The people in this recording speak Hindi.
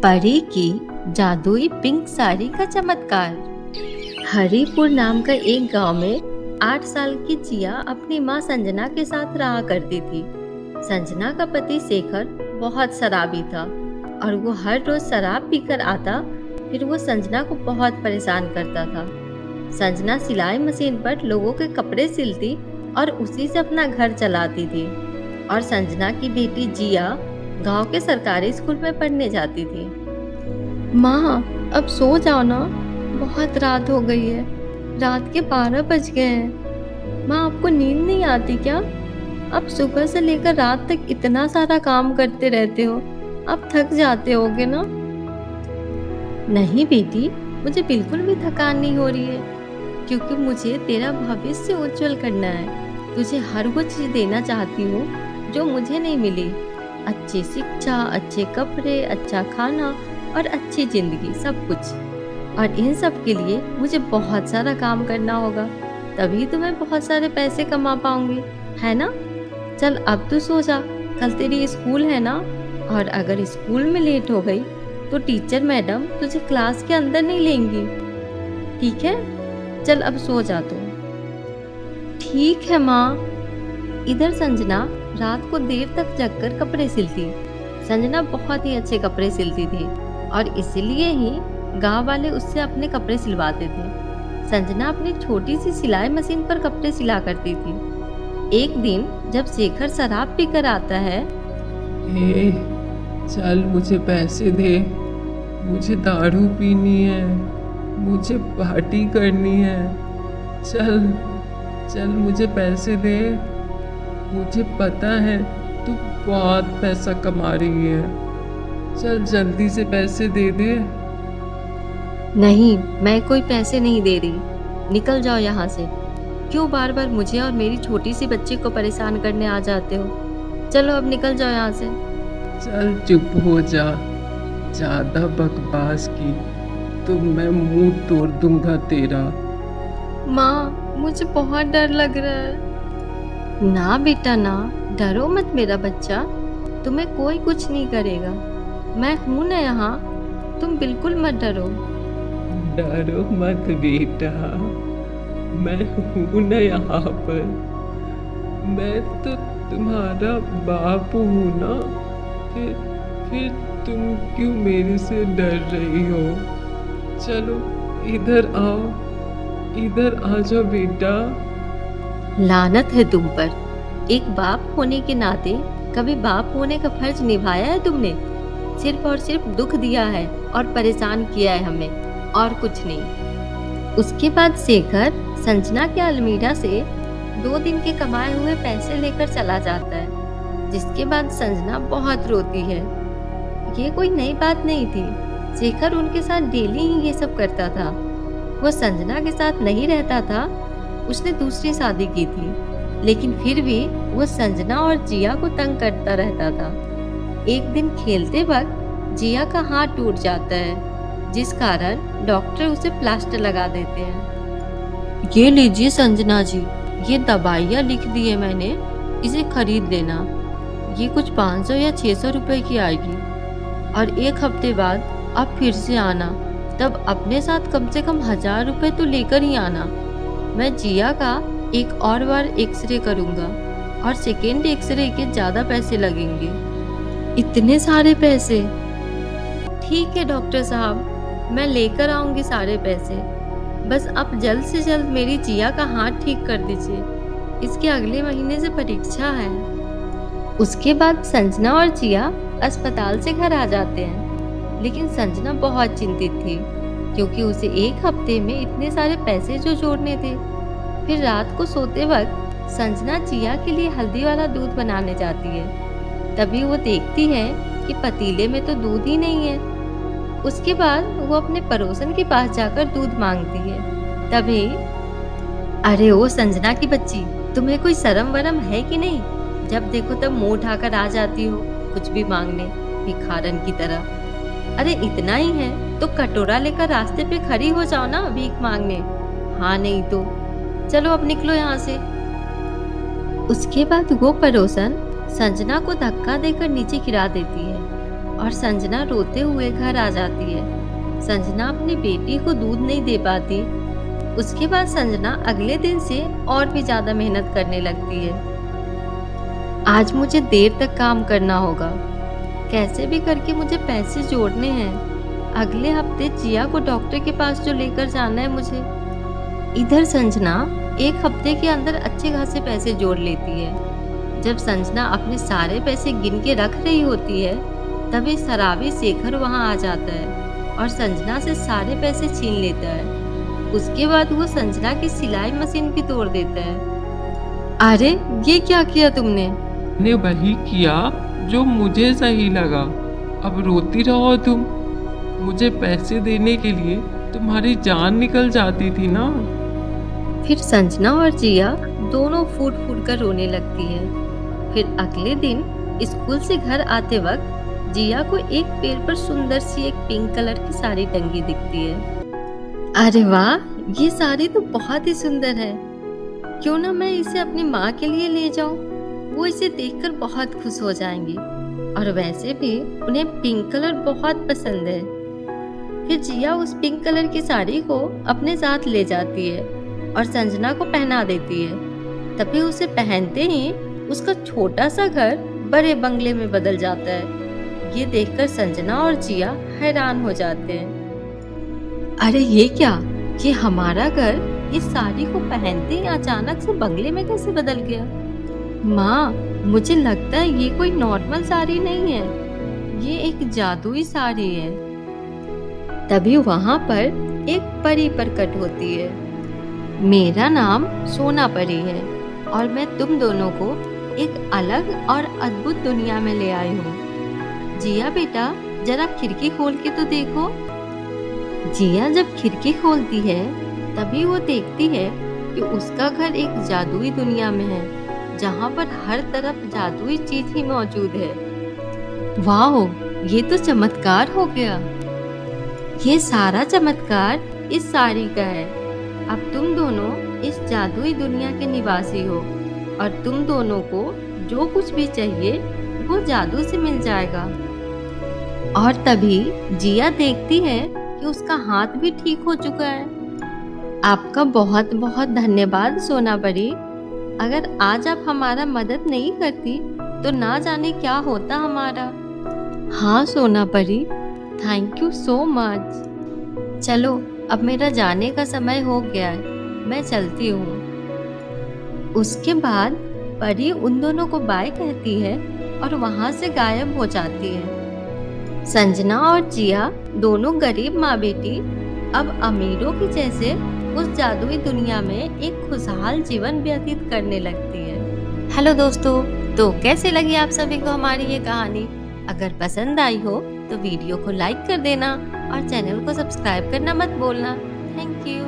परी की जादुई पिंक साड़ी का चमत्कार। हरिपुर नाम का एक गांव में 8 साल की जिया अपनी माँ संजना के साथ रहा करती थी। संजना का पति शेखर बहुत शराबी था और वो हर रोज शराब पीकर आता। फिर वो संजना को बहुत परेशान करता था। संजना सिलाई मशीन पर लोगों के कपड़े सिलती और उसी से अपना घर चलाती थी। और संजना की बेटी जिया गांव के सरकारी स्कूल में पढ़ने जाती थी। माँ, अब सो जाओ ना, बहुत रात हो गई है। रात के 12 बज गए हैं। माँ, आपको नींद नहीं आती क्या? आप सुबह से लेकर रात तक इतना सारा काम करते रहते हो, आप थक जाते होगे ना। नहीं बेटी, मुझे बिल्कुल भी थकान नहीं हो रही है, क्योंकि मुझे तेरा भविष्य उज्जवल करना है। तुझे हर वो चीज देना चाहती हूँ जो मुझे नहीं मिली। अच्छी शिक्षा, अच्छे कपड़े, अच्छा खाना और अच्छी जिंदगी, सब कुछ। और इन सब के लिए मुझे बहुत सारा काम करना होगा, तभी तो मैं बहुत सारे पैसे कमा पाऊंगी, है ना। चल अब तू सो जा, कल तेरी स्कूल है ना। और अगर स्कूल में लेट हो गई तो टीचर मैडम तुझे क्लास के अंदर नहीं लेंगी, ठीक है। चल अब सो जा तू। ठीक है माँ। इधर संजना रात को देर तक जगकर कपड़े सिलती। संजना बहुत ही अच्छे कपड़े सिलती थी और इसलिए ही गांव वाले उससे अपने कपड़े सिलवाते थे। संजना अपनी छोटी सी सिलाई मशीन पर कपड़े सिला करती थी। एक दिन जब शेखर शराब पीकर आता है। ए, चल मुझे पैसे दे, मुझे दारू पीनी है, मुझे पार्टी करनी है। चल चल मुझे पैसे दे, मुझे पता है तू बहुत पैसा कमा रही है। चल जल्दी से पैसे दे दे। नहीं, मैं कोई पैसे नहीं दे रही, निकल जाओ यहाँ से। क्यों बार बार मुझे और मेरी छोटी सी बच्ची को परेशान करने आ जाते हो। चलो अब निकल जाओ यहाँ से। चल चुप हो जा, ज्यादा बकवास की तो मैं मुंह तोड़ दूंगा तेरा। माँ, मुझे बहुत डर लग रहा है। ना बेटा ना, डरो मत मेरा बच्चा, तुम्हें कोई कुछ नहीं करेगा। मैं हूं ना यहाँ, तुम बिल्कुल मत डरो। डरो मत बेटा, मैं हूं ना यहाँ पर। मैं तो तुम्हारा बाप हूँ ना। फिर तुम क्यों मेरे से डर रही हो। चलो इधर आओ, इधर आ जाओ बेटा। लानत है तुम पर। एक बाप होने के नाते कभी बाप होने का फर्ज निभाया है तुमने? सिर्फ और सिर्फ दुख दिया है और परेशान किया है हमें, और कुछ नहीं। उसके बाद शेखर संजना के अलमीरा से 2 दिन के कमाए हुए पैसे लेकर चला जाता है, जिसके बाद संजना बहुत रोती है। ये कोई नई बात नहीं थी, शेखर उनके साथ डेली ही ये सब करता था। वो संजना के साथ नहीं रहता था, उसने दूसरी शादी की थी, लेकिन फिर भी वो संजना और जिया को तंग करता रहता था। एक दिन खेलते वक्त जिया का हाथ टूट जाता है, जिस कारण डॉक्टर उसे प्लास्टर लगा देते हैं। ये लीजिए संजना जी, ये दवाइयाँ लिख दी है मैंने, इसे खरीद लेना। ये कुछ 500 या 600 रुपए की आएगी। और 1 हफ्ते बाद आप फिर से आना, तब अपने साथ कम से कम 1000 रुपए तो लेकर ही आना। मैं जिया का एक और बार एक्सरे करूंगा और सेकेंड एक्सरे के ज़्यादा पैसे लगेंगे। इतने सारे पैसे? ठीक है डॉक्टर साहब, मैं लेकर आऊंगी सारे पैसे। बस आप जल्द से जल्द मेरी जिया का हाथ ठीक कर दीजिए, इसके अगले महीने से परीक्षा है। उसके बाद संजना और जिया अस्पताल से घर आ जाते हैं, लेकिन संजना बहुत चिंतित थी, क्योंकि उसे 1 हफ्ते में इतने सारे पैसे जो जोड़ने थे। फिर रात को सोते वक्त संजना जिया के लिए हल्दी वाला दूध बनाने जाती है। तभी वो देखती है कि पतीले में तो दूध ही नहीं है। उसके बाद वो अपने पड़ोसन के पास जाकर दूध मांगती है। तभी, अरे ओ संजना की बच्ची, तुम्हें कोई शर्म वरम है कि नहीं? जब देखो तब मुंह उठाकर आ जाती हो कुछ भी मांगने, भिखारन की तरह। अरे इतना ही है तो कटोरा लेकर रास्ते पे खड़ी हो जाओ ना भीख मांगने। हाँ नहीं तो चलो अब निकलो यहाँ से। उसके बाद वो पड़ोसन संजना को धक्का देकर नीचे गिरा देती है और संजना रोते हुए घर आ जाती है। संजना अपनी बेटी को दूध नहीं दे पाती। उसके बाद संजना अगले दिन से और भी ज्यादा मेहनत करने लगती है। आज मुझे देर तक काम करना होगा, कैसे भी करके मुझे पैसे जोड़ने हैं। अगले हफ्ते जिया को डॉक्टर के पास जो लेकर जाना है मुझे। इधर संजना एक हफ्ते के अंदर अच्छे खासे पैसे जोड़ लेती है। जब संजना अपने सारे पैसे गिन के रख रही होती है, तभी शराबी शेखर वहां आ जाता है और संजना से सारे पैसे छीन लेता है। उसके बाद वो संजना की सिलाई मशीन भी तोड़ देता है। अरे ये क्या किया तुमने? मैंने वही किया जो मुझे सही लगा। अब रोती रहो तुम। मुझे पैसे देने के लिए तुम्हारी जान निकल जाती थी ना। फिर संजना और जिया दोनों फूट फूट कर रोने लगती है। फिर अगले दिन स्कूल से घर आते वक्त जिया को एक पेड़ पर सुंदर सी एक पिंक कलर की साड़ी टंगी दिखती है। अरे वाह, ये साड़ी तो बहुत ही सुंदर है। क्यों ना मैं इसे अपनी माँ के लिए ले जाऊं? वो इसे देखकर बहुत खुश हो जाएंगी और वैसे भी उन्हें पिंक कलर बहुत पसंद है। फिर जिया उस पिंक कलर की साड़ी को अपने साथ ले जाती है और संजना को पहना देती है। तभी उसे पहनते ही उसका छोटा सा घर बड़े बंगले में बदल जाता है। ये देखकर संजना और जिया हैरान हो जाते हैं। अरे ये क्या, ये हमारा घर इस साड़ी को पहनते ही अचानक से बंगले में कैसे बदल गया? माँ, मुझे लगता है ये कोई नॉर्मल साड़ी नहीं है, ये एक जादुई साड़ी है। तभी वहां पर एक परी प्रकट होती है। मेरा नाम सोना परी है और मैं तुम दोनों को एक अलग और अद्भुत दुनिया में ले आई हूँ। जिया बेटा, जरा खिड़की खोल के तो देखो। जिया जब खिड़की खोलती है तभी वो देखती है कि उसका घर एक जादुई दुनिया में है, जहाँ पर हर तरफ जादुई चीज ही मौजूद है। वाह, ये तो चमत्कार हो गया। ये सारा चमत्कार इस साड़ी का है। अब तुम दोनों इस जादुई दुनिया के निवासी हो और तुम दोनों को जो कुछ भी चाहिए वो जादू से मिल जाएगा। और तभी जिया देखती है कि उसका हाथ भी ठीक हो चुका है। आपका बहुत बहुत धन्यवाद सोना परी। अगर आज आप हमारा मदद नहीं करती तो ना जाने क्या होता हमारा। हाँ सोना परी, थैंक यू सो मच। चलो अब मेरा जाने का समय हो गया है, मैं चलती हूँ। उसके बाद परी उन दोनों को बाय कहती है और वहां से गायब हो जाती है। संजना और जिया दोनों गरीब माँ बेटी अब अमीरों की जैसे उस जादुई दुनिया में एक खुशहाल जीवन व्यतीत करने लगती है। हेलो दोस्तों, तो कैसे लगी आप सभी को हमारी ये कहानी? अगर पसंद आई हो तो वीडियो को लाइक कर देना और चैनल को सब्सक्राइब करना मत भूलना। Thank you.